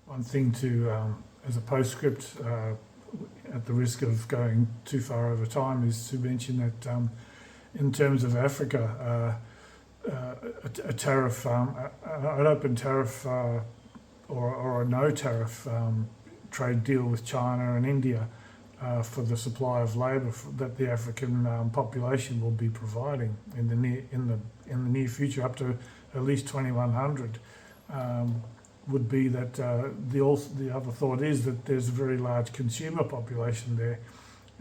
One thing to, as a postscript, at the risk of going too far over time, is to mention that in terms of Africa, a tariff, an open tariff or a no tariff trade deal with China and India for the supply of labour that the African population will be providing in the near future, up to at least 2100, would be that the other thought is that there's a very large consumer population there,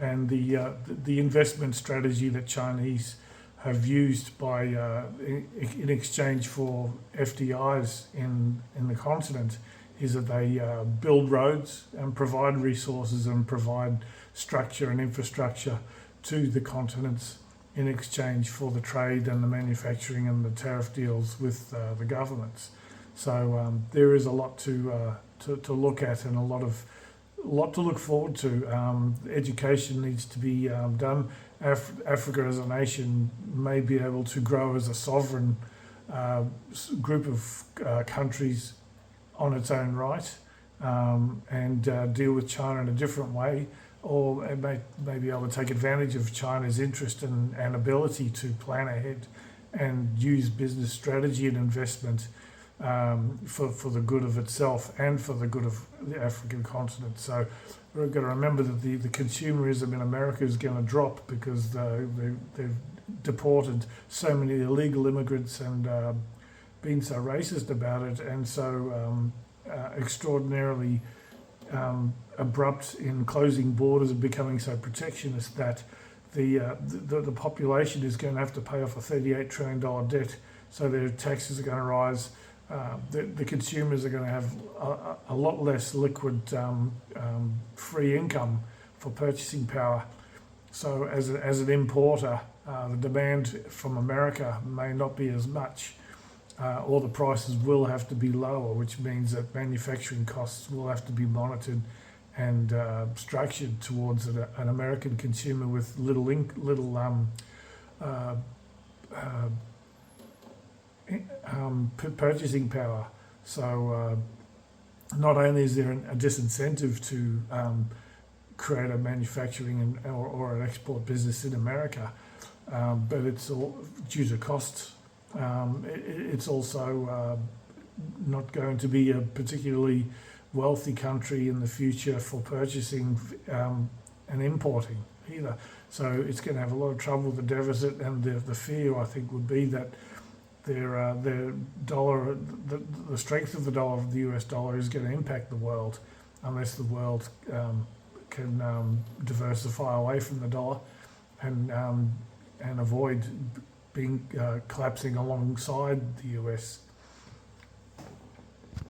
and the investment strategy that Chinese have used by in exchange for FDIs in the continent is that they build roads and provide resources and provide structure and infrastructure to the continents in exchange for the trade and the manufacturing and the tariff deals with the governments. So there is a lot to look at and a lot to look forward to. Education needs to be done. Africa as a nation may be able to grow as a sovereign group of countries on its own right, and deal with China in a different way, or it may be able to take advantage of China's interest and ability to plan ahead and use business strategy and investment for the good of itself and for the good of the African continent. So we've got to remember that the consumerism in America is going to drop because they've deported so many illegal immigrants and been so racist about it, and so extraordinarily abrupt in closing borders and becoming so protectionist that the population is going to have to pay off a $38 trillion debt. So their taxes are going to rise. The consumers are going to have a lot less liquid free income for purchasing power. So as an importer, the demand from America may not be as much, or the prices will have to be lower, which means that manufacturing costs will have to be monitored and structured towards an American consumer with little purchasing power. So not only is there a disincentive to create a manufacturing or an export business in America, but it's all due to costs. It's also not going to be a particularly wealthy country in the future for purchasing and importing either. So it's going to have a lot of trouble with the deficit, and the fear, I think, would be that their dollar, the strength of the dollar, of the US dollar, is going to impact the world unless the world can diversify away from the dollar and avoid being collapsing alongside the US.